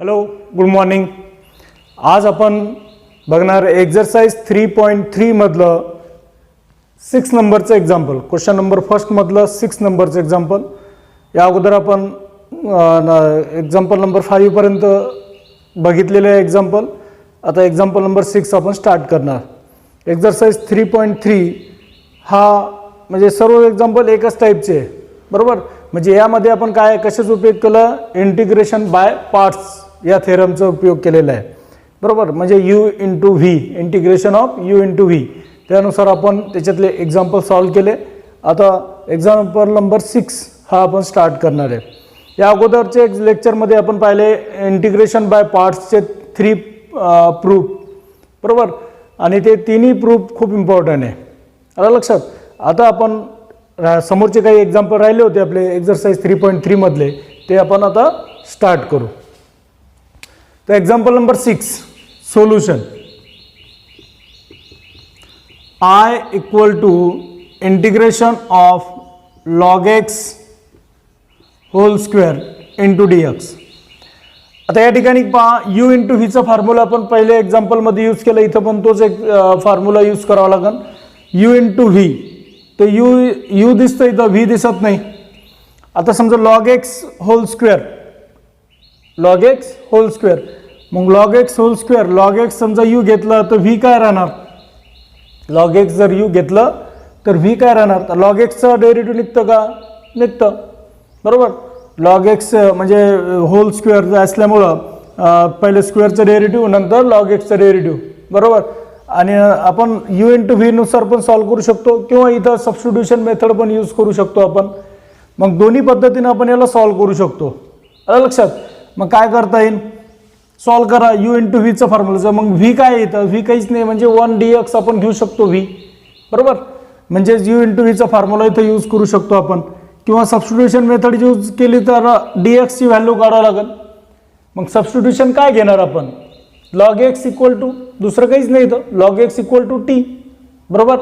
Hello, good morning. आज आपण बघणार एक्झरसाइज 3.3 मधलं 6 नंबरचं एक्झाम्पल. क्वेश्चन नंबर फर्स्ट मधलं 6 नंबरचं एक्झाम्पल. या अगोदर आपण एक्झाम्पल नंबर 5 पर्यंत बघितलेलं आहे एक्झाम्पल. आता एक्झाम्पल नंबर 6 आपण स्टार्ट करणार. एक्झरसाइज 3.3 हा म्हणजे सर्व एक्झाम्पल एकच टाईपचे आहे, बरोबर. म्हणजे यामध्ये आपण काय कशाचा उपयोग केला, इंटिग्रेशन बाय पार्ट्स या थेरमचा उपयोग केलेला आहे, बरोबर. म्हणजे u into V, integration of u into V, त्यानुसार आपण त्याच्यातले एक्झाम्पल सॉल्व केले. आता एक्झाम्पल नंबर 6 हा आपण स्टार्ट करणार आहे. या अगोदरचे लेक्चरमध्ये आपण पाहिले इंटिग्रेशन बाय पार्ट्सचे 3 प्रूफ, बरोबर. आणि ते तिन्ही प्रूफ खूप इम्पॉर्टंट आहे, आलं लक्षात. आता आपण समोरचे काही एक्झाम्पल राहिले होते आपले एक्झरसाइज 3.3 मधले, ते आपण आता स्टार्ट करू. तर example number 6 solution. I equal to integration of log x whole square into d x. आता या ठिकाणी पहा, यू इंटू व्हीचा फॉर्म्युला आपण पहिले एक्झाम्पलमध्ये यूज केला, इथं पण तोच एक फॉर्म्युला यूज करावा लागेल. यू इंटू व्ही, तर यू दिसतं इथं, व्ही दिसत नाही. आता समजा log x whole square, log x whole square, मग log x whole square, log x समजा यू घेतलं तर व्ही काय राहणार. लॉग एक्स जर यू घेतलं तर व्ही काय राहणार. तर लॉग एक्सचं डेरिव्हेटिव्ह निघतं का, निघतं, बरोबर. लॉग एक्स म्हणजे होल स्क्वेअर असल्यामुळं पहिले स्क्वेअरचं डेरिव्हेटिव्ह, नंतर लॉग एक्सचं डेरिव्हेटिव्ह, बरोबर. आणि आपण यू इंटू व्ही नुसार पण सॉल्व करू शकतो, किंवा इथं सबस्टिट्यूशन मेथड पण यूज करू शकतो आपण. मग दोन्ही पद्धतीने आपण याला सॉल्व करू शकतो, आलं लक्षात. मग काय करता येईल, सॉल्व करा यू इंटू व्हीचं फॉर्म्युलाचं. मग व्ही काय येतं, व्ही काहीच नाही, म्हणजे 1 dx आपण घेऊ शकतो व्ही, बरोबर. म्हणजे यू इंटू व्हीचा फॉर्म्युला इथं यूज करू शकतो आपण, किंवा सबस्टिट्यूशन मेथड यूज केली तर dx ची व्हॅल्यू काढावं लागेल. मग सबस्टिट्यूशन काय घेणार आपण, लॉग एक्स इक्वल टू, दुसरं काहीच नाही इथं, log x equal to t, बरोबर.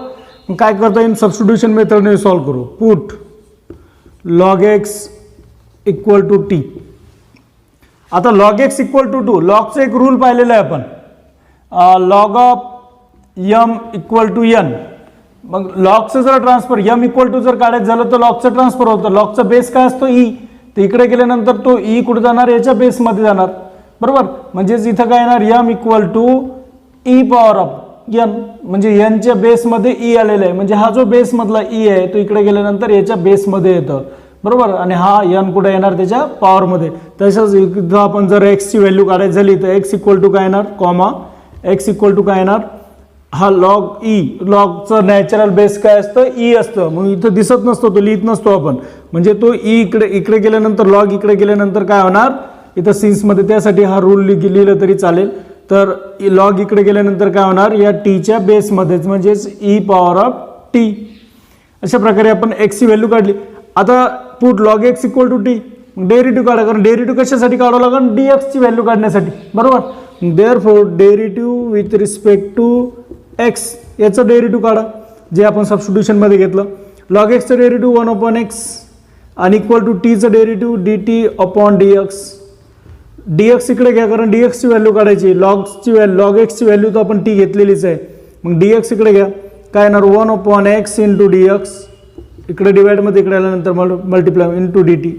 मग काय करता येईल, सबस्टिट्यूशन मेथडने सॉल्व करू. Put log x equal to t. आता लॉग एक्स इक्वल टू 2, लॉगचा एक रूल पाहिलेला आहे आपण, log of m equal to n. मग लॉगचं जर ट्रान्सफर यम इक्वल टू जर काढायचं झालं तर लॉगचं ट्रान्सफर होतं. लॉगचा बेस काय असतो, ई. तर इकडे गेल्यानंतर तो ई कुठे जाणार, याच्या बेसमध्ये जाणार, बरोबर. म्हणजेच इथं काय येणार, m equal to e power of n, म्हणजे एनच्या बेसमध्ये ई आलेला आहे. म्हणजे हा जो बेसमधला ई आहे तो इकडे गेल्यानंतर याच्या बेसमध्ये येतं, बरोबर. आणि हा एन कुठे येणार, त्याच्या पॉवरमध्ये. तसंच इथं आपण जर एक्सची व्हॅल्यू काढायची झाली तर एक्स इक्वल टू काय येणार, कॉमा एक्स इक्वल टू काय येणार, हा लॉग ई. लॉगचं नॅचरल बेस काय असतं, ई असतं. मग इथं दिसत नसतो, तो लिहित नसतो आपण. म्हणजे तो ई इकडे गेल्यानंतर, लॉग इकडे गेल्यानंतर काय होणार इथं सिन्समध्ये, त्यासाठी हा रूल लिहिलं तरी चालेल. तर लॉग इकडे गेल्यानंतर काय होणार, या टीच्या बेसमध्येच, म्हणजेच ई पॉवर ऑफ टी. अशा प्रकारे आपण एक्सची व्हॅल्यू काढली. आता put log x equal to t, derivative काढा, कारण डेरिव्हेटिव्ह कशासाठी काढावं लागेल, डी एक्सची व्हॅल्यू काढण्यासाठी, बरोबर. Therefore derivative with respect to x, याचं डेरिव्हेटिव्ह काढा जे आपण सबस्टिट्यूशनमध्ये घेतलं. लॉग एक्सचं डेरिव्हेटिव्ह 1/x आणि इक्वल टू टीचं derivative dt upon dx. dx इकडे घ्या, कारण dxची व्हॅल्यू काढायची, लॉगची व्हॅल्यू, लॉग एक्सची व्हॅल्यू तर आपण टी घेतलेलीच आहे. मग dx इकडे घ्या, काय येणार 1/x इंटू dx, इकडे डिवाइडमध्ये इकडे आल्यानंतर मल्टिप्लाय इंटू dt.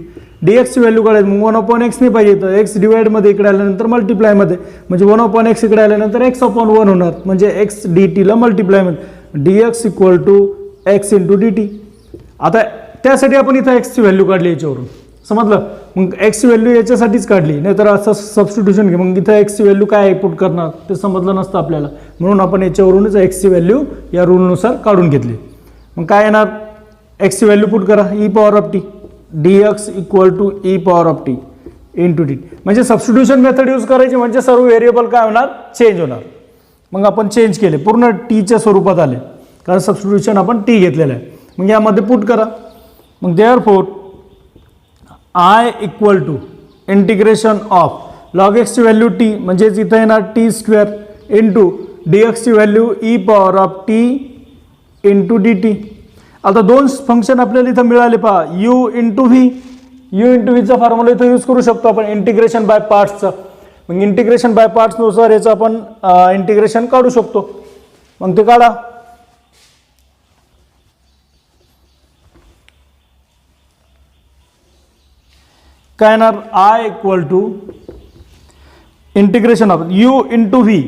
dxची व्हॅल्यू काढायची, मग 1/x नाही पाहिजे तर एक्स डिवाइडमध्ये इकडे आल्यानंतर मल्टिप्लायमध्ये, म्हणजे 1/x इकडे आल्यानंतर x/1 होणार, म्हणजे x dtला मल्टिप्लायमध्ये, dx equal to x into dt. आता त्यासाठी आपण इथं एक्सची व्हॅल्यू काढली याच्यावरून, समजलं. मग एक्सची व्हॅल्यू याच्यासाठीच काढली, नाहीतर असं सबस्टिट्यूशन घे, मग इथं एक्सची व्हॅल्यू काय पुट करणार ते समजलं नसतं आपल्याला, म्हणून आपण याच्यावरूनच एक्सची व्हॅल्यू या रूलनुसार काढून घेतली. मग काय येणार, एक्सची व्हॅल्यू पुट करा, e power of t, dx equal to e power of t into t. म्हणजे सबस्टिट्यूशन मेथड यूज करायची, म्हणजे सर्व व्हेरिएबल काय होणार, चेंज होणार. मग आपण चेंज केले, पूर्ण टीच्या स्वरूपात आले, कारण सबस्टिट्यूशन आपण टी घेतलेलं आहे. मग यामध्ये पुट करा. मग therefore I equal to integration of log एक्सची व्हॅल्यू टी, म्हणजेच इथं येणार टी स्क्वेअर इंटू dxची value e power of t into d t. आता दोन फंक्शन आपल्याला इथं मिळाले पहा, u into v, u into व्हीचा फॉर्म्युला इथं यूज करू शकतो आपण इंटिग्रेशन बाय पार्ट्सचा. मग इंटिग्रेशन बाय पार्ट्सनुसार याचं आपण इंटिग्रेशन काढू शकतो. मग ते काढा. काय येणार I equal to integration of u into v.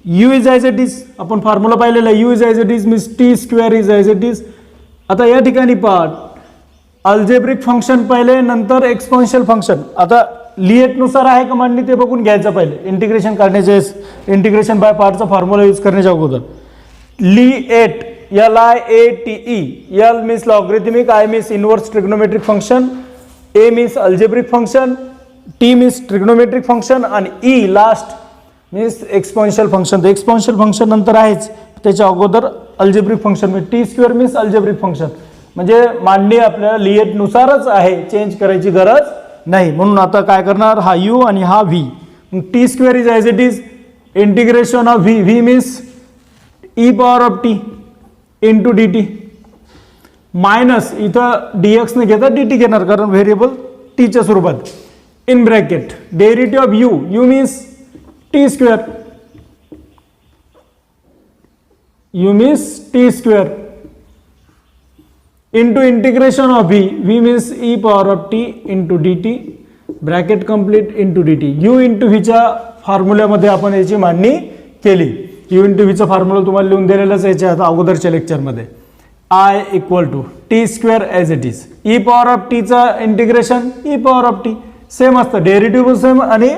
U is as it is आपण फॉर्म्युला पाहिलेला आहे. U is as it is means t square is as it is. आता या ठिकाणी पार्ट अल्जेब्रिक फंक्शन पहिले नंतर एक्सपोनेन्शियल फंक्शन. आता लिएटनुसार आहे का मांडणी ते बघून घ्यायचं पहिले इंटिग्रेशन काढण्याचे. इंटिग्रेशन बाय पार्टचा फॉर्म्युला यूज करण्याच्या अगोदर लिएट LIATE. L means logarithmic, I means inverse trigonometric function, A means algebraic function, T means trigonometric function आणि E last means exponential function. तर exponential function नंतर आहेच, त्याच्या अगोदर algebraic function म्हणजे T square means algebraic function. म्हणजे मांडणी आपल्याला लिएट नुसारच आहे, चेंज करायची गरज नाही. म्हणून आता काय करणार, हा U आणि हा V. T square is as it is integration of V. V means e power of t into dt minus इथं dx ने घेता dt घेणार कारण व्हेरिएबल t च्या स्वरूपात. In bracket derivative of u. u means t square. u means t square into integration of v. v means e power of t into dt bracket complete into dt. u into v च्या फॉर्म्युल्यामध्ये आपण याची मांडणी केली. u into v चा formula तुम्हाला लिहून दिलेलाच आहे याच्या अगोदरच्या लेक्चरमध्ये. I equal to t square as it is. E power of टीचा integration e power of t same असतं, डेरिव्हेटिव्ह पण सेम आणि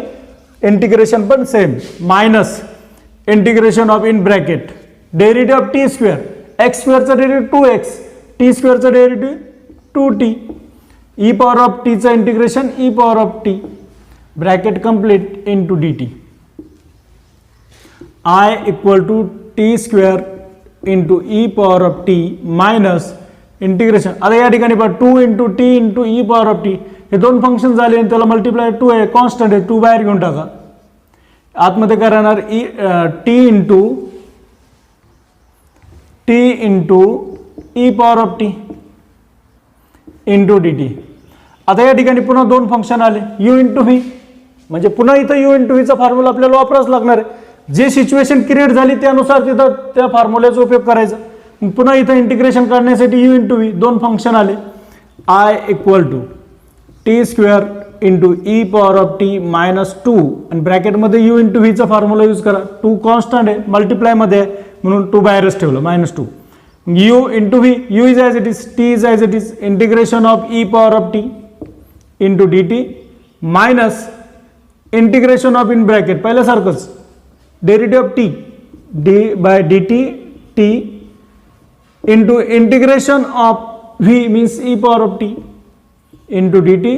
इंटिग्रेशन पण same. Minus integration of in bracket derivative of t square x स्क्वेअरचा derivative 2x t स्क्वेअरचा derivative 2t. E power of टीचा integration e power of t bracket complete into dt. I equal to t square into e power of t minus integration. आता या ठिकाणी पहा 2 into t into e power of t हे दोन function झाले आणि त्याला मल्टिप्लाय 2 आहे, कॉन्स्टंट आहे, 2 बाहेर घेऊन टाका. आतमध्ये काय राहणार T into e power of t into d t. आता या ठिकाणी पुन्हा दोन फंक्शन आले यू इंटू व्ही, म्हणजे पुन्हा इथं यू इंटू व्हीचा फॉर्म्युला आपल्याला वापरावंच लागणार आहे. जे सिच्युएशन क्रिएट झाली त्यानुसार तिथं त्या फॉर्म्युल्याचा उपयोग करायचा. पुन्हा इथं इंटिग्रेशन करण्यासाठी यू इंटू व्ही दोन फंक्शन आले. I equal to t square into e power of t minus 2 आणि ब्रॅकेटमध्ये यू इंटू व्हीचा फॉर्म्युला यूज करा. 2 कॉन्स्टंट आहे, मल्टिप्लायमध्ये आहे म्हणून 2 बाहेरच ठेवलं -2. U into v, u is as it is, t is as it is, integration of e power of t into d t minus integration of in bracket पहिल्यासारखंच derivative of t d by d t t into integration of v means e power of t into d t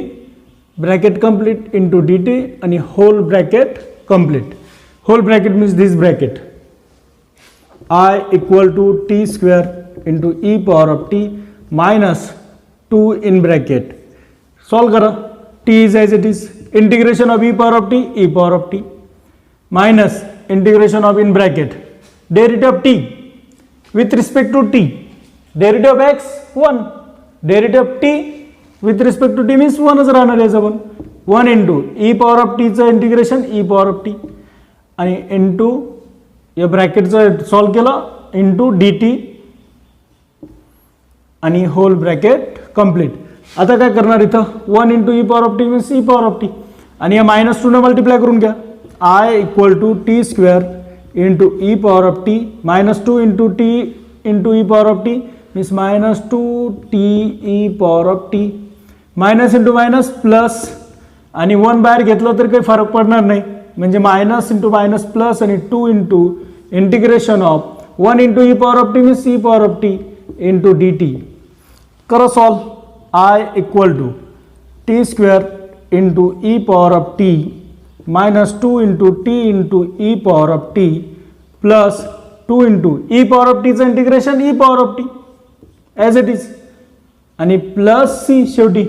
bracket complete into d t आणि whole bracket complete. Whole bracket means this bracket. I equal to t square into e power of t minus 2 in bracket. Solve करा. T is as it is, integration of e power of t e power of t minus integration of in bracket derivative of t with respect to t derivative of x 1 derivative of t with respect to t means 1च राहणार याचं पण 1 into e power of टीचं integration e power of t आणि into या ब्रॅकेटचं solve केलं into d t आणि whole bracket complete. आता काय करणार इथं 1 into e power of t means e power of t आणि या -2 ने मल्टिप्लाय करून घ्या. I equal to t square into e power of t -2 into t into e power of t means -2 t e power of t minus into minus plus आणि 1 बाहेर घेतलं तर काही फरक पडणार नाही म्हणजे मायनस इंटू मायनस प्लस आणि 2 into integration of 1 into e power of t means e power of t into d t. करा solve. I equal to t square into e power of t -2 into t into e power of t plus 2 into e power of टीचं integration e power of t as it is आणि plus c शेवटी.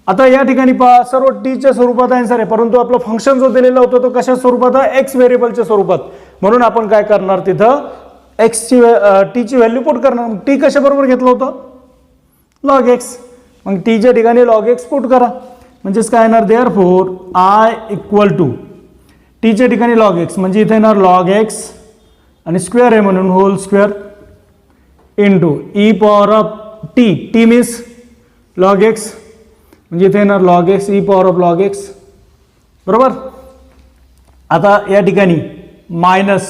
आता या ठिकाणी पहा सर्व टीच्या स्वरूपात आन्सर आहे परंतु आपलं फंक्शन जो दिलेला होता तो कशा स्वरूपात आहे, एक्स व्हेरिएबलच्या स्वरूपात. म्हणून आपण काय करणार तिथं एक्सची टीची व्हॅल्यू पुट करणार. टी कशाबरोबर घेतलं होतं लॉग एक्स, मग टीच्या ठिकाणी लॉग एक्स पुट करा म्हणजेच काय येणार देअरफॉर आय इक्वल टू टीच्या ठिकाणी लॉग एक्स म्हणजे इथे येणार लॉग एक्स आणि स्क्वेअर आहे म्हणून whole square into e power of t, t means log x म्हणजे इथे येणार log x e power of log x, बरोबर. आता या ठिकाणी minus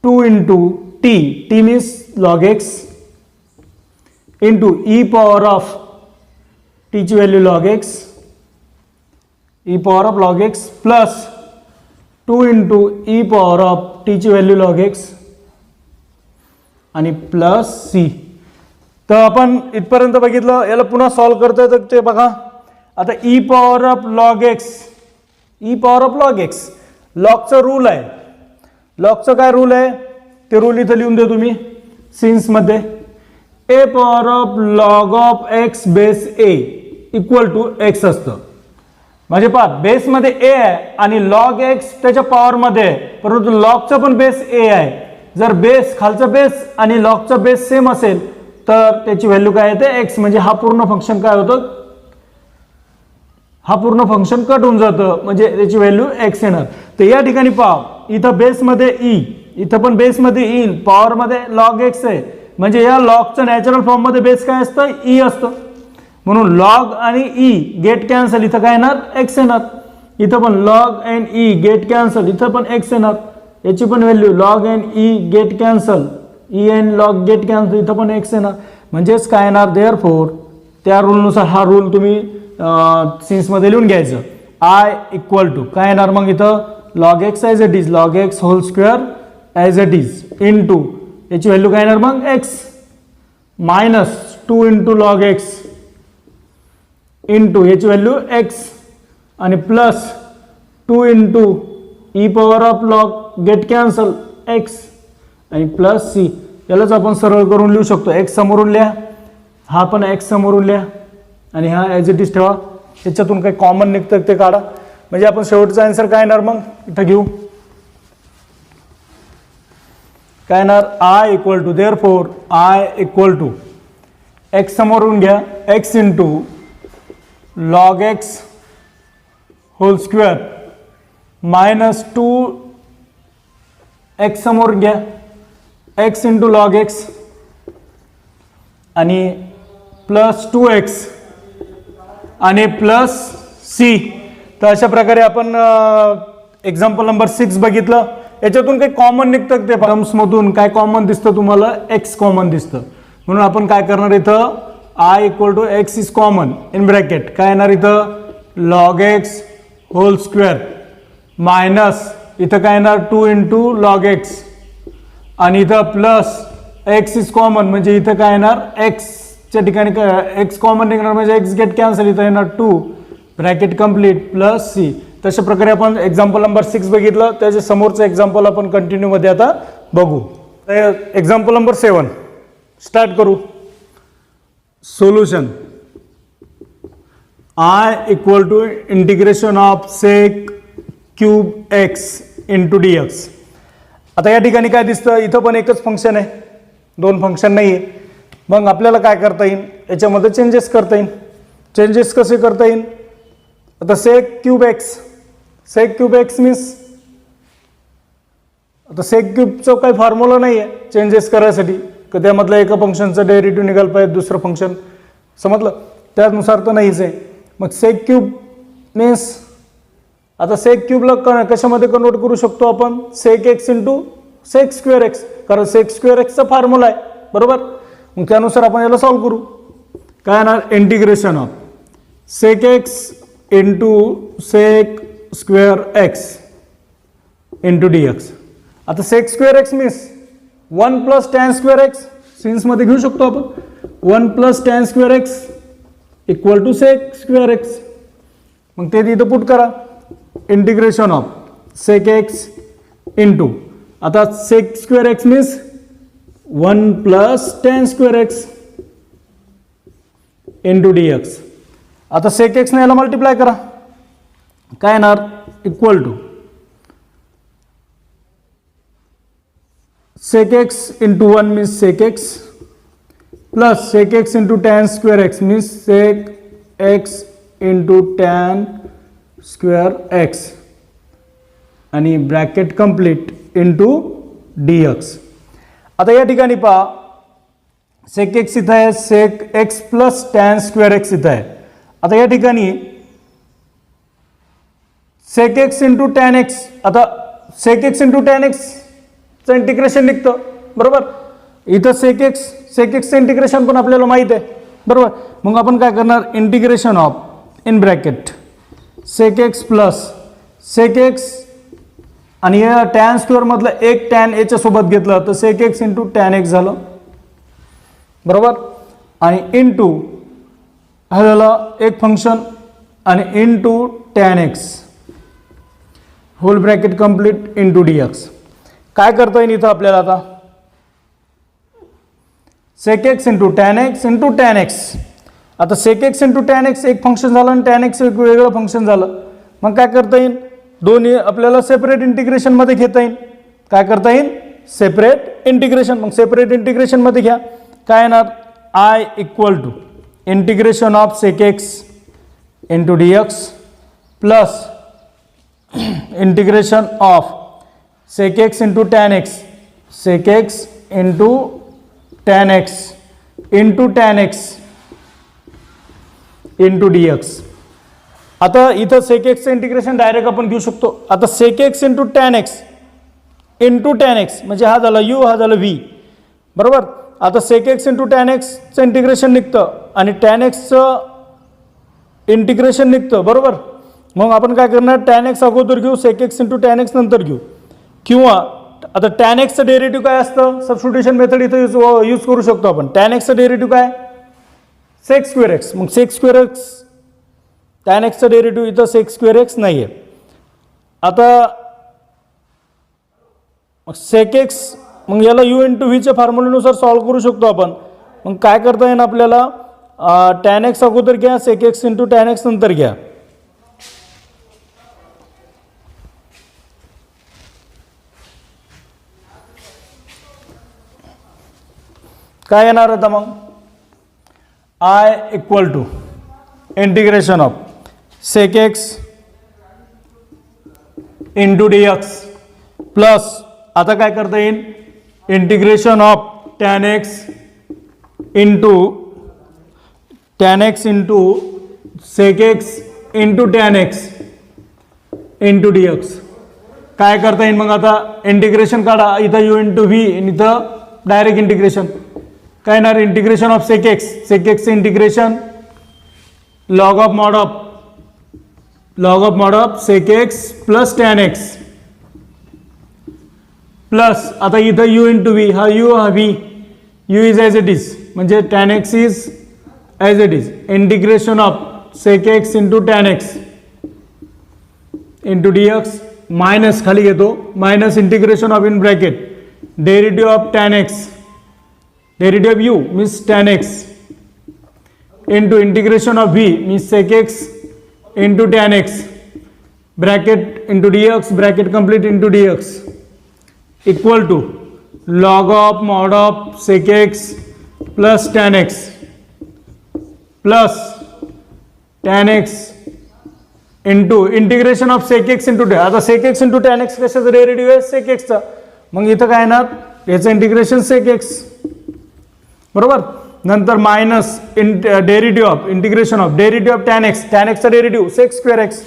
2 into t, t means log x into e power of टीची value log x, e power of log x plus 2 into e power of टीची value log x आणि plus c. तर आपण इथपर्यंत बघितलं. याला पुन्हा सॉल्व्ह करता येतं ते बघा. आता e power of log x, e power of log x लॉगचा रूल आहे. लॉगचं काय रूल आहे ते रूल इथं लिहून देतो मी सिन्समध्ये. A power of log of x base a equal to x असतं. म्हणजे पहा बेसमध्ये ए आहे आणि लॉग एक्स त्याच्या पॉवरमध्ये आहे, परंतु लॉगचा पण बेस ए आहे. जर बेस खालचा बेस आणि लॉगचा बेस सेम असेल तर त्याची व्हॅल्यू काय येते एक्स. म्हणजे हा पूर्ण फंक्शन काय होतं, हा पूर्ण फंक्शन कट होऊन जातं म्हणजे त्याची व्हॅल्यू एक्स येणार. तर या ठिकाणी पहा इथं बेसमध्ये ई, इथं पण बेसमध्ये येईल, पॉवरमध्ये लॉग एक्स आहे म्हणजे या लॉगचं नॅचरल फॉर्ममध्ये बेस काय असतं ई असतं. म्हणून लॉग आणि ई गेट कॅन्सल, इथं काय येणार एक्स येणार. इथं पण log and E get cancel, इथं पण एक्स येणार. याची पण value log and E get cancel, E and log get cancel, इथं पण एक्स येणार. म्हणजेच काय येणार देअरफॉर त्या रूलनुसार हा रूल तुम्ही सिन्समध्ये लिहून घ्यायचं. आय इक्वल टू काय येणार मग इथं log x as it is, log x whole square as it is into याची व्हॅल्यू काय येणार मग x minus 2 into log x into याची व्हॅल्यू एक्स आणि plus 2 into e power of log get cancel x आणि plus c. यालाच आपण सरळ करून लिहू शकतो. एक्स समोरून लिहा, हा पण एक्स समोरून लिहा आणि हा ॲज इट इज ठेवा. याच्यातून काही कॉमन निघतं ते काढा. म्हणजे आपण शेवटचा आन्सर काय येणार मग इथं घेऊ. काय येणार I equal to therefore I equal to x समोरून घ्या x into log x whole square minus 2 x समोर घ्या एक्स इंटू लॉग एक्स आणि प्लस 2x आणि प्लस सी. तर अशा प्रकारे आपण एक्झाम्पल नंबर 6 बघितलं. याच्यातून काही कॉमन निघतं ते टर्म्समधून काय कॉमन दिसतं तुम्हाला एक्स कॉमन दिसतं. म्हणून आपण काय करणार इथं I equal to x is common in bracket काय येणार इथं log x whole square minus इथं काय येणार 2 इंटू लॉग एक्स आणि इथं प्लस एक्स इज कॉमन म्हणजे इथं काय येणार एक्सच्या ठिकाणी एक्स कॉमन निघणार म्हणजे एक्स गेट कॅन्सल, इथं येणार 2 ब्रॅकेट कम्प्लीट प्लस सी. तशा प्रकारे आपण एक्झाम्पल नंबर 6 बघितलं. त्याच्या समोरचं एक्झाम्पल आपण कंटिन्यू मध्ये आता बघू. एक्झाम्पल नंबर 7 स्टार्ट करू. Solution I equal to integration of sec cube x into d x. आता या ठिकाणी काय दिसतं इथं पण एकच फंक्शन आहे, दोन फंक्शन नाही आहे. मग आपल्याला काय करता येईल याच्यामध्ये चेंजेस करता येईल. चेंजेस कसे करता येईल. आता सेक क्यूब एक्स मीन्स आता सेक क्यूबचं काही फॉर्म्युला नाही आहे चेंजेस करायसाठी, की त्यामधलं एका फंक्शनचं डेरिव्हेटिव्ह निघालं पाहिजे दुसरं फंक्शन समजलं त्यानुसार तर नाहीच आहे. मग सेक क्यूब मीन्स आता सेक क्यूबला कशामध्ये कन्वर्ट करू शकतो आपण sec x into sec square x, कारण सेक स्क्वेअर एक्सचा फॉर्म्युला आहे बरोबर. मग त्यानुसार आपण याला सॉल्व्ह करू. काय येणार integration of sec x into sec square x into d x. आता sec square x means 1 plus tan square x सिन्समध्ये घेऊ शकतो आपण. 1 plus tan square x equal to sec square x. मग ते तिथं पुट करा integration of sec x into आता sec square x means 1 plus tan square x into d x. आता सेक एक्स ने याला मल्टिप्लाय करा काय येणार equal to sec x into 1 means sec x plus sec x into tan square x means sec x into tan square x आणि bracket complete into d x. आता या ठिकाणी पहा सेक एक्स इथं आहे, sec x plus tan square x इथं आहे. आता या ठिकाणी sec x into tan x, आता सेक एक्स इंटू टॅन एक्सचं इंटिग्रेशन निघतं बरोबर. इथं सेक एक्सचं इंटिग्रेशन पण आपल्याला माहीत आहे बरोबर. मग आपण काय करणार, integration of in bracket sec x plus sec x आणि या टॅन स्क्वेअरमधलं एक टॅन एच्या सोबत घेतलं तर sec x into tan x झालं बरोबर. आणि इंटू हा झालं एक फंक्शन आणि into tan x whole bracket complete into d x. काय करता येईल इथं आपल्याला, आता sec x into tan x into tan x. आता sec x into tan x एक फंक्शन झालं आणि टॅन एक्स एक वेगळं फंक्शन झालं. मग काय करता येईल, दोन्ही आपल्याला सेपरेट इंटिग्रेशनमध्ये घेता येईल. काय करता येईल, सेपरेट इंटिग्रेशन. मग सेपरेट इंटिग्रेशनमध्ये घ्या. काय येणार, I equal to integration of sec x into d x plus integration of sec x into tan x, sec x into tan x into tan x into d x. आता इथं सेक एक्सचं integration direct आपण घेऊ शकतो. आता sec x into tan x into tan x म्हणजे हा झाला यू, हा झाला व्ही बरोबर. आता सेक एक्स इंटू टॅन एक्सचं इंटिग्रेशन निघतं आणि टॅन एक्सचं इंटिग्रेशन निघतं बरोबर. मग आपण काय करणार, टॅन एक्स अगोदर घेऊ, sec x into tan x नंतर घेऊ. किंवा आता टॅन एक्सचं डेरिव्हेटिव्ह काय असतं, सबस्टिट्यूशन मेथड इथं यूज करू शकतो आपण. टॅन एक्सचं डेरिव्हेटिव्ह काय, सेक स्क्वेअर एक्स. मग सेक स्क्वेअर एक्स टॅन एक्सचं डेरिव्हेटिव्ह इथं सेक स्क्वेअर एक्स नाही आहे. आता सेक एक्स मग याला यू इंटू व्हीच्या फॉर्म्युलेनुसार सॉल्व्ह करू शकतो आपण. मग काय करता येईल आपल्याला, टॅन एक्स अगोदर घ्या, sec x into tan x नंतर घ्या. काय येणार आता मग, I equal to integration of sec x into d x plus आता काय करता येईल, integration of tan x into sec x into tan x into d x. काय करता येईल मग, आता इंटिग्रेशन काढा, इथं यू इंटू व्ही आणि इथं डायरेक्ट इंटिग्रेशन. काय येणार, इंटिग्रेशन ऑफ सेक एक्सचं integration log of mod of sec x plus tan x plus आता इथं यू इंटू व्ही, हा यू हा v, u is as it is म्हणजे tan x is as it is. Integration of sec x into tan x into d x minus खाली घेतो, minus integration of in bracket derivative of tan x, derivative of u means tan x into integration of v means sec x into tan x bracket into d x bracket complete into d x equal to log of mod of sec x plus tan x into integration of sec x into tan. आता sec x into tan x कशाचं derivative आहे, sec एक्सचा. मग इथं काय येणार, याचं integration सेक x बरोबर. नंतर minus derivative of integration of derivative of tan एक्सचा डेरिव्हेटिव्ह सेक स्क्वेअर एक्स.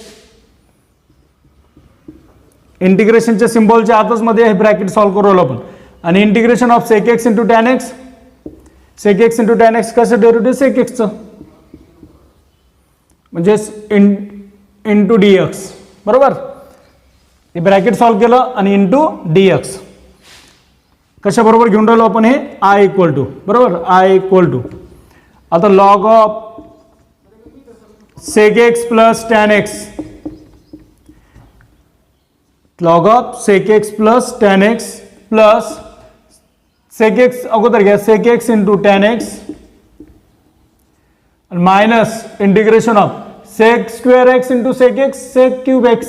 इंटिग्रेशनच्या सिम्बॉलच्या आतच मध्ये हे ब्रॅकेट सॉल्व्ह करू आपण. आणि integration of sec x into tan x, sec x into tan x कसं डेरिव्हेटिव्ह सेक एक्सचं म्हणजे इंटू डी एक्स बरोबर. हे ब्रॅकेट सॉल्व्ह केलं आणि इंटू डी एक्स कशाबरोबर घेऊन राहिलो आपण, हे आय इक्वल टू बरोबर. आय इक्वल टू आता log of sec x plus tan x, log of sec x plus tan x plus sec x अगोदर घ्या, sec x into tan x minus integration of sec square x into sec x sec cube x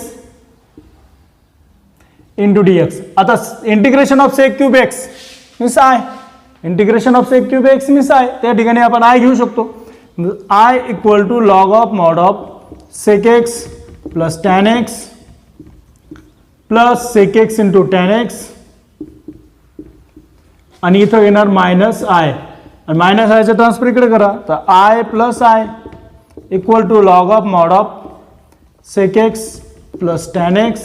into d x. आता integration of sec cube x means I, integration of sec cube x means I, त्या ठिकाणी आपण I घेऊ शकतो. I equal to log of mod of sec x plus tan x plus sec x into tan x आणि इथं येणार minus I आणि minus आयचं ट्रान्सफर इकडे करा तर I plus I equal to log of mod of sec x plus tan x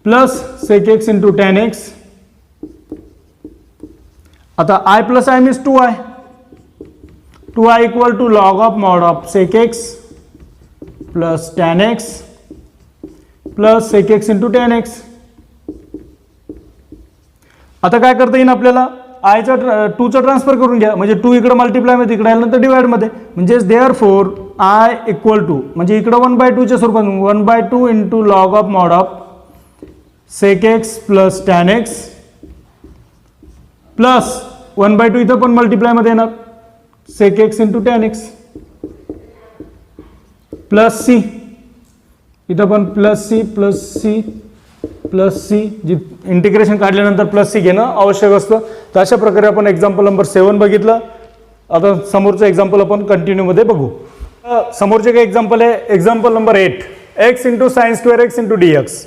plus sec x into tan x. आता I plus I means 2i. 2i equal to log of mod of sec x plus tan x plus sec x into tan x. आता काय करता येईल आपल्याला आयचा 2चा transfer करून घ्या म्हणजे 2 इकडे मल्टिप्लाय मध्ये इकडे आल्यानंतर डिवाइड मध्ये म्हणजे देअरफॉर आय इक्वल टू म्हणजे इकडे 1/2 च्या स्वरूपात 1/2 into log of mod of sec x plus tan x plus 1/2 इथं पण मल्टिप्लाय मध्ये येणार sec x into tan x plus c इथं पण plus c plus c plus c जी इंटिग्रेशन काढल्यानंतर प्लस सी घेणं आवश्यक असतं. तर अशा प्रकारे आपण एक्झाम्पल नंबर 7 बघितलं. आता समोरचं एक्झाम्पल आपण कंटिन्यू मध्ये बघू. समोरचे काय एक्झाम्पल आहे example number 8 x into sine square x into d x.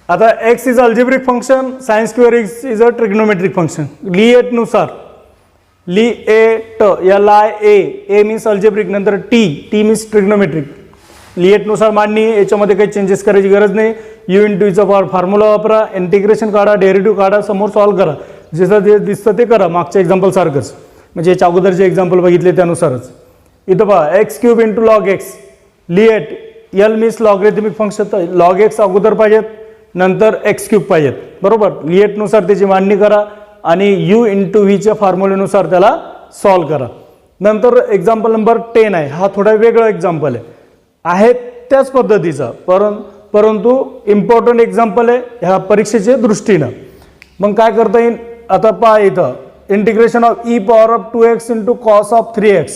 आता x is algebraic function sine square x is a trigonometric function. LIATE नुसार लिएट LIA मीन्स अल्जेब्रिक नंतर टी मीन्स ट्रिग्नोमेट्रिक. लिएट नुसार मांडणी याच्यामध्ये काही changes करायची गरज नाही. यू इंटू चा फॉर्म्युला वापरा इंटिग्रेशन काढा डेरिव्हेटिव्ह काढा समोर सॉल्व्ह करा जसं जे दिसतं ते करा मागच्या एक्झाम्पल सारखंच म्हणजे याच्या अगोदर जे एक्झाम्पल बघितले त्यानुसारच. इथं पहा x cube into log x LIATE L means logarithmic function तर लॉग एक्स अगोदर पाहिजेत नंतर एक्स क्यूब पाहिजेत बरोबर. लिएटनुसार त्याची मांडणी करा आणि यू इंटू व्हीच्या फॉर्म्युलेनुसार त्याला सॉल्व्ह करा. नंतर एक्झाम्पल नंबर 10 आहे. हा थोडा वेगळा एक्झाम्पल आहे त्याच पद्धतीचा परंतु इम्पॉर्टंट एक्झाम्पल आहे ह्या परीक्षेच्या दृष्टीनं. मग काय करता येईल आता पहा इथं integration of e power of 2x into cos of 3x.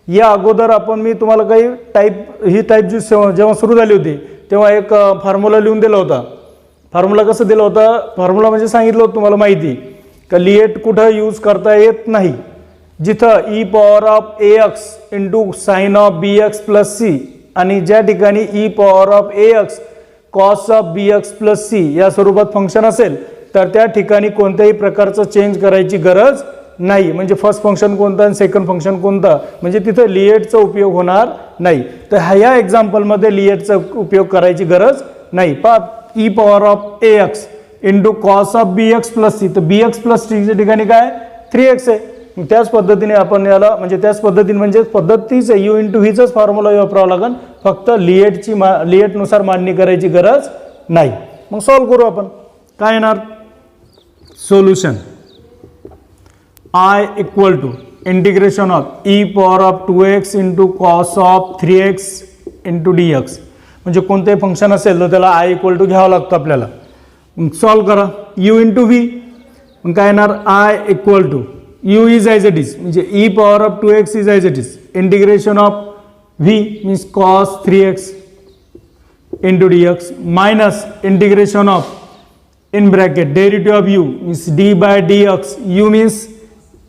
या अगोदर आपण मी तुम्हाला काही ही टाईप जी जेव्हा सुरू झाली होती तेव्हा एक फॉर्म्युला लिहून दिला होता. फॉर्म्युला कसं दिला होता फॉर्म्युला म्हणजे सांगितलं होतं तुम्हाला माहिती का लिएट कुठं यूज करता येत नाही जिथं e power of AX into sine of BX plus c आणि ज्या ठिकाणी e power of AX cos of BX plus c या स्वरूपात फंक्शन असेल तर त्या ठिकाणी कोणत्याही प्रकारचं चेंज करायची गरज नाही. म्हणजे फर्स्ट फंक्शन कोणतं आणि सेकंड फंक्शन कोणतं म्हणजे तिथं लिएटचा उपयोग होणार नाही. तर ह्या एक्झाम्पलमध्ये लिएटचा उपयोग करायची गरज नाही. पहा e power of AX into cos of BX plus c तर BX प्लस सीच्या ठिकाणी काय 3x आहे. त्याच पद्धतीने आपण याला म्हणजे त्याच पद्धतीने म्हणजे पद्धतीच आहे यू इंटू व्हीचाच फॉर्म्युला वापरावा लागेल फक्त लिएटनुसार मांडणी करायची गरज नाही. मग सॉल्व्ह करू आपण. काय येणार solution I equal to integration of e power of 2x into cos of 3x into DX. म्हणजे कोणतेही फंक्शन असेल तर त्याला आय इक्वल टू घ्यावं लागतं आपल्याला. सॉल्व्ह करा यू इंटू व्ही. मग काय येणार I equal to u is as it is म्हणजे e power of 2x is as it is integration of v means cos 3x into dx minus integration of in bracket derivative of u means d by dx u means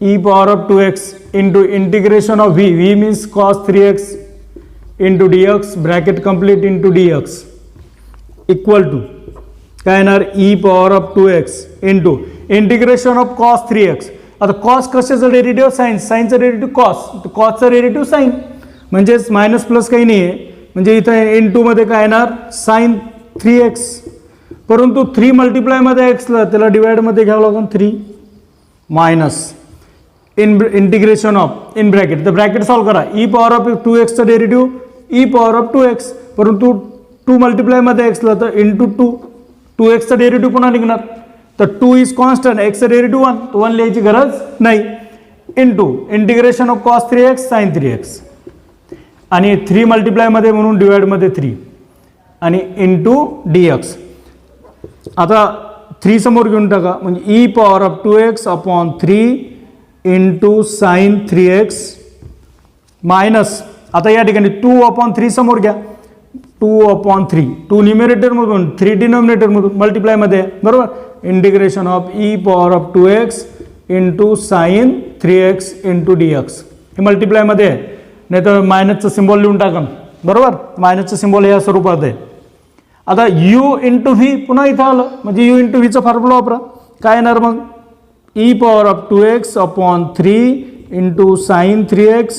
e power of 2x into integration of v means cos 3x into dx bracket complete into dx equal to काय येणार e power of 2x into integration of cos 3x. आता cos कशाचं derivative साईनचं derivative कॉसचं derivative sine म्हणजेच minus plus काही नाही आहे म्हणजे इथं इन मध्ये काय येणार साईन 3x परंतु 3 मल्टिप्लायमध्ये एक्सला त्याला डिवाइडमध्ये घ्यावं लागेल 3 minus integration of in bracket तर ब्रॅकेट सॉल्व्ह करा ई पॉवर ऑफ 2xचं derivative e power of 2x परंतु 2 मल्टिप्लायमध्ये एक्सला तर इंटू 2xचं डेरिव्हेटिव्ह पुन्हा निघणार तर 2 इज कॉन्स्टंट एक्सचं डेरिव्हेटिव्ह 1 तो 1 लिहायची गरज नाही into integration of cos 3x sine 3x आणि 3 मल्टिप्लायमध्ये म्हणून डिवाइडमध्ये 3 आणि इंटू DX. आता 3 समोर घेऊन टाका म्हणजे e power of 2x upon 3 into sine 3x minus आता या ठिकाणी 2 अपॉन 3 समोर घ्या 2 अपॉन 3 2 न्यूमरेटरमधून 3 डिनॉमिनेटरमधून मल्टिप्लायमध्ये बरोबर integration of e power of 2x into sine 3x into DX. हे मल्टिप्लायमध्ये आहे नाही तर मायनसचं सिम्बॉल लिहून टाका बरोबर मायनसचं सिम्बॉल या स्वरूपात आहे. आता यू इंटू व्ही पुन्हा इथं आलं म्हणजे यू इंटू व्हीचा फॉर्म्युला वापरा. काय येणार मग e power of 2x upon 3 into sine 3x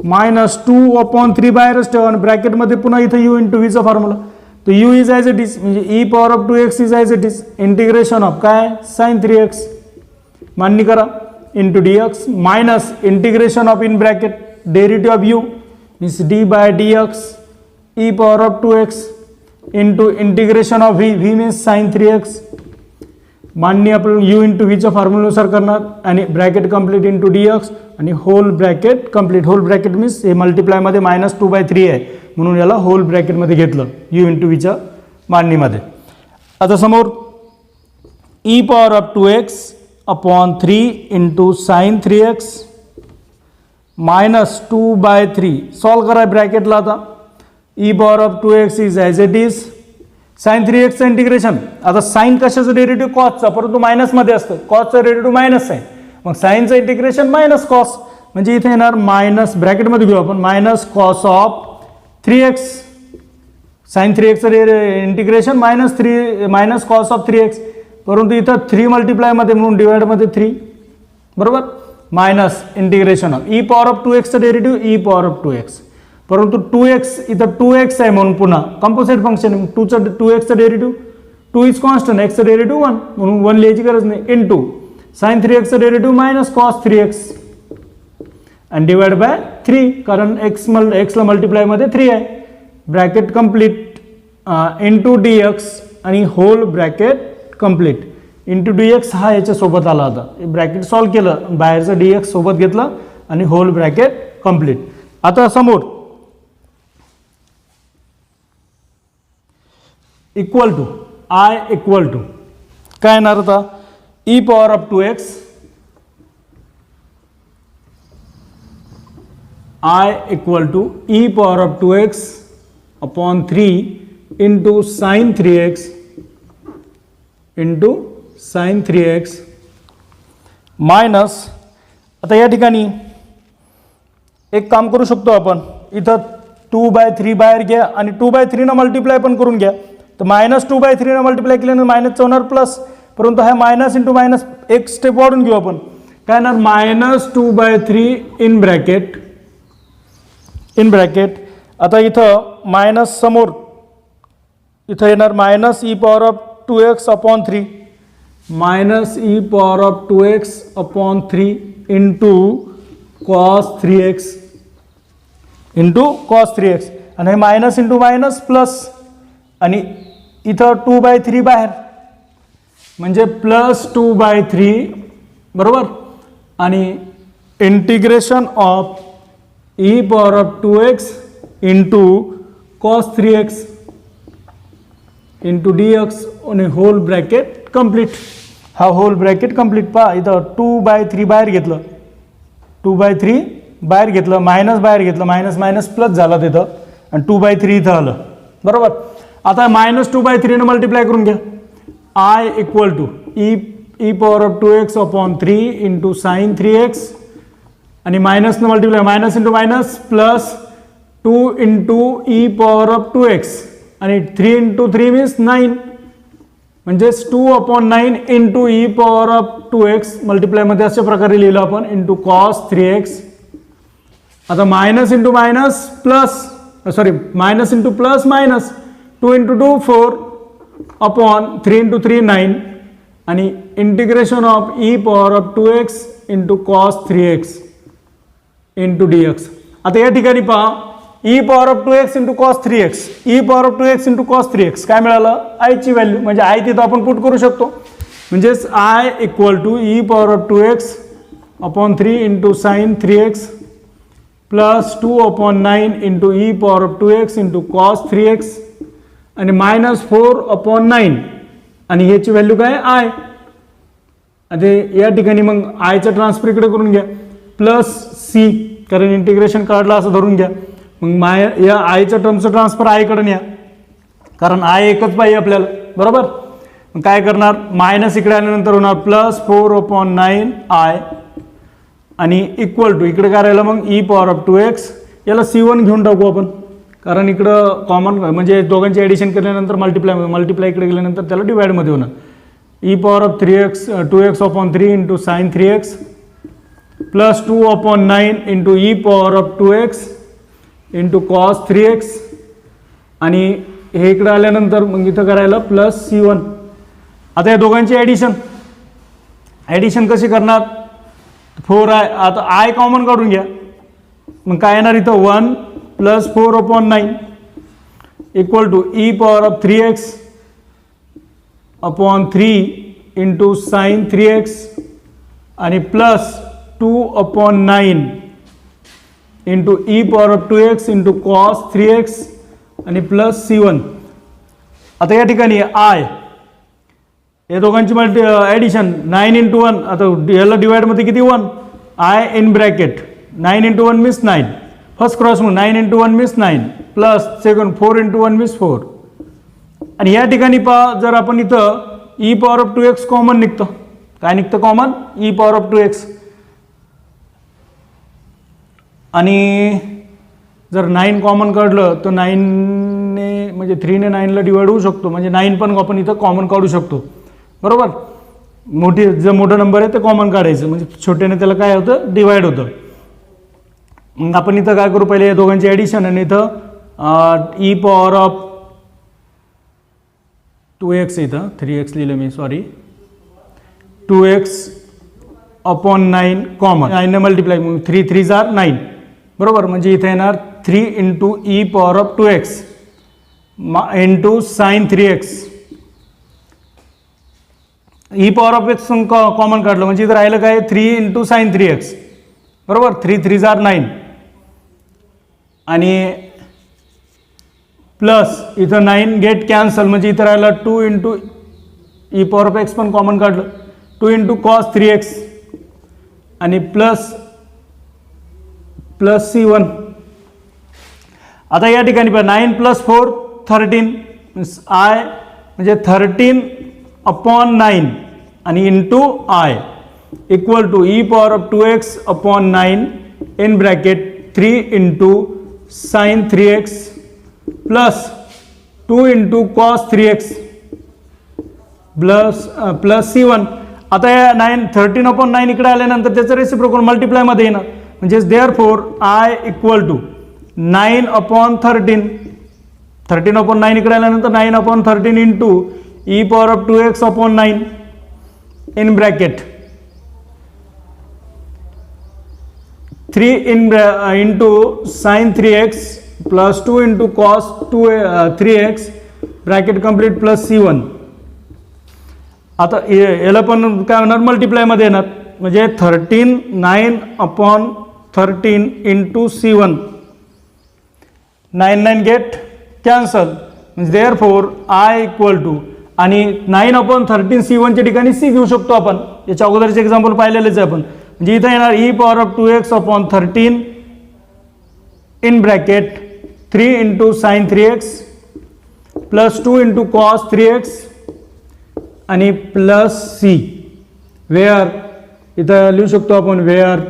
minus 2 upon 3 बाहेरच ठेवा आणि ब्रॅकेटमध्ये पुन्हा इथं यू इंटू व्हीचा फॉर्म्युला. तर u is as it is म्हणजे e power of 2x is as it is integration of काय साईन 3x मान्य करा into d x minus integration of in bracket derivative of u means d by d x e power of 2x into integration of v means sine 3x मान्य आपण u into व्हीच्या फॉर्म्युलानुसार करणार आणि bracket complete into d x आणि whole bracket complete. Whole bracket means हे मल्टिप्लायमध्ये -2/3 आहे म्हणून याला होल ब्रॅकेटमध्ये घेतलं यू इंटू व्हीच्या मांडणीमध्ये. आता समोर e power of 2x upon 3 into sine 3x minus 2/3 solve करा ब्रॅकेटला. आता e power of 2x is as it is sine 3x integration. आता साईन कशाचं डेरिव्हेटिव्ह कॉसचा परंतु मायनसमध्ये असतं कॉसचं डेरिव्हेटिव्ह मायनस आहे मग साईनचं इंटिग्रेशन मायनस कॉस म्हणजे इथे येणार मायनस ब्रॅकेटमध्ये घेऊ आपण minus cos of 3x sine 3xचं integration minus cos of 3x परंतु इथं 3 मल्टिप्लायमध्ये म्हणून डिवाइडमध्ये 3 बरोबर minus integration of e power of 2xचं derivative e power of 2x परंतु 2x इथं 2x आहे म्हणून पुन्हा कंपोजिट फंक्शन 2xचं डेरिव्हेटिव्ह 2 इज कॉन्स्टंट एक्सचं डेरिव्हेटिव्ह 1 म्हणून 1 लिहायची गरज नाही इंटू साईन 3xचं डेरिव्हेटिव्ह मायनस कॉस 3x आणि डिवाइड बाय 3 कारण एक्सला मल्टिप्लायमध्ये 3 आहे bracket complete into d x आणि whole bracket complete into d x हा याच्यासोबत आला होता ब्रॅकेट सॉल्व केलं बाहेरचं डी एक्स सोबत घेतलं आणि होल ब्रॅकेट कंप्लीट. आता समोर equal to I equal to काय येणार आता e power of 2x I equal to e power of 2x upon 3 into sine 3x into sine 3x minus. आता या ठिकाणी एक काम करू शकतो आपण इथं 2/3 बाहेर घ्या आणि 2/3 न मल्टिप्लाय पण करून घ्या तर -2/3 न मल्टिप्लाय केल्यानंतर मायनसचं होणार प्लस परंतु हा मायनस इंटू मायनस एक स्टेप वाढून घेऊ आपण काय येणार -2/3 इन ब्रॅकेट. आता इथं मायनस समोर इथं येणार minus E power of 2x upon 3 minus E power of 2x upon 3 into cos 3x आणि हे मायनस इंटू मायनस प्लस आणि इथं 2/3 बाहेर म्हणजे +2/3 बरोबर आणि integration of e power of 2x into cos 3x into d x आणि whole bracket complete. हा होल ब्रॅकेट कंप्लीट पहा इथं 2/3 बाहेर घेतलं 2/3 बाहेर घेतलं मायनस बाहेर घेतलं मायनस प्लस झाला तिथं आणि 2/3 इथं आलं बरोबर. आता -2/3 ने मल्टिप्लाय करून घ्या I equal to e power of 2x upon 3 into sine 3x आणि मायनसनं multiply minus into minus plus 2 into e power of 2x आणि 3 इंटू 3 मीन्स 9 म्हणजेच 2/9 into e power of 2x मल्टिप्लायमध्ये अशा प्रकारे लिहिलं आपण इंटू कॉस 3x. आता minus into minus plus minus into plus minus 2 into 2 4 upon 3 into 3 9 आणि integration of e power of 2x into cos 3x into d x. आता या ठिकाणी पहा e power of 2x into cos 3x E power of 2x into cos 3x काय मिळालं आयची value म्हणजे I तिथं आपण पुट करू शकतो म्हणजेच I equal to e power of 2x upon 3 into sine 3x plus 2/9 into e power of 2x into cos 3x आणि -4/9 आणि ह्याची व्हॅल्यू काय आय. आता या ठिकाणी मग आयचं ट्रान्सफर इकडे करून घ्या प्लस सी कारण इंटिग्रेशन काढलं असं धरून घ्या मग या आयच्या टर्मचं ट्रान्सफर आयकडे न्या कारण आय एकच पाहिजे आपल्याला बरोबर. मग काय करणार मायनस इकडे आल्यानंतर होणार +4/9 आय आणि इक्वल टू इकडे काय राहिलं मग ई पॉवर ऑफ 2x याला C1 घेऊन टाकू आपण कारण इकडं कॉमन म्हणजे दोघांची ॲडिशन केल्यानंतर मल्टिप्लाय इकडे गेल्यानंतर त्याला डिवाइडमध्ये होणार. E power of 3x 2x upon 3 into sine 3x plus 2 upon 9 into e power of 2x into cos 3x आणि हे इकडे आल्यानंतर मग इथं करायला प्लस C1. आता या दोघांची ॲडिशन कशी करणार? 4i. आता आय कॉमन काढून घ्या. मग काय येणार इथं 1 plus 4 upon 9 equal to e power of 3x upon 3 into sine 3x आणि plus 2 upon 9 into e power of 2x into cos 3x आणि प्लस C1. आता या ठिकाणी आय या दोघांची ॲडिशन 9 इंटू 1. आता याला डिवाइडमध्ये किती 1 I in bracket 9 into 1 means 9 first cross मग 9 into 1 means 9 plus second 4 into 1 means 4. आणि या ठिकाणी पहा जर आपण इथं E power of 2x common निघतं. काय निघतं common? E power of 2x. आणि जर 9 कॉमन काढलं तर 9ने म्हणजे 3ने 9ला डिवाइड होऊ शकतो. म्हणजे 9 पण आपण इथं कॉमन काढू शकतो. बरोबर. जर मोठा नंबर आहे तर कॉमन काढायचं म्हणजे छोट्याने त्याला काय होतं डिवाइड होतं. मग आपण इथं काय करू पहिले या दोघांची ॲडिशन आणि इथं ई पॉवर ऑफ 2x इथं 3x लिहिलं मी सॉरी 2x अपॉन 9 कॉमन 9ने मल्टिप्लाय मग 3 3 आर 9 बरोबर. म्हणजे इथं येणार 3 into e power of 2x into sine 3x. E power of x common काढलं म्हणजे इथं राहिलं काय 3 इंटू साइन 3x बरोबर. 3 3 आर 9 आणि प्लस इथं 9 गेट कॅन्सल म्हणजे इथं राहिलं 2 into e power of x पण कॉमन काढलं 2 इंटू कॉस 3x आणि प्लस C1. आता या ठिकाणी पहा 9 प्लस 4 13 आय म्हणजे 13 अपॉन 9 आणि into I equal to e power of 2x upon 9 in bracket 3 into sine 3x plus 2 into cos 3x plus C1. आता या 13 अपॉन 9 इकडे आल्यानंतर त्याचं रेसिप्रोकल मल्टिप्लायमध्ये येणार म्हणजे therefore I equal to 9 upon 13 upon 9 इकडे आल्यानंतर 9 upon 13 into e power of 2x upon 9 in bracket 3 into sine 3x plus 2 into cos 3x bracket complete plus C1. आता याला पण काय होणार मल्टिप्लायमध्ये येणार म्हणजे 13 9 upon 13 into C1 9 9 get cancel म्हणजे देअरफॉर आय इक्वल टू आणि 9 अपॉन 13 C1च्या ठिकाणी C घेऊ शकतो आपण. याच्या अगोदरचे एक्झाम्पल पाहिलेलेच आहे आपण. म्हणजे इथं येणार e power of 2x upon 13 in bracket 3 into sine 3x plus 2 into cos 3x आणि प्लस C वेअर इथं लिहू शकतो आपण where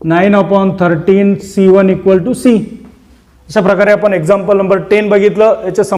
9 upon 13 C1 equal to C. अशा प्रकारे आपण एक्झाम्पल नंबर 10 बघितलं. याच्या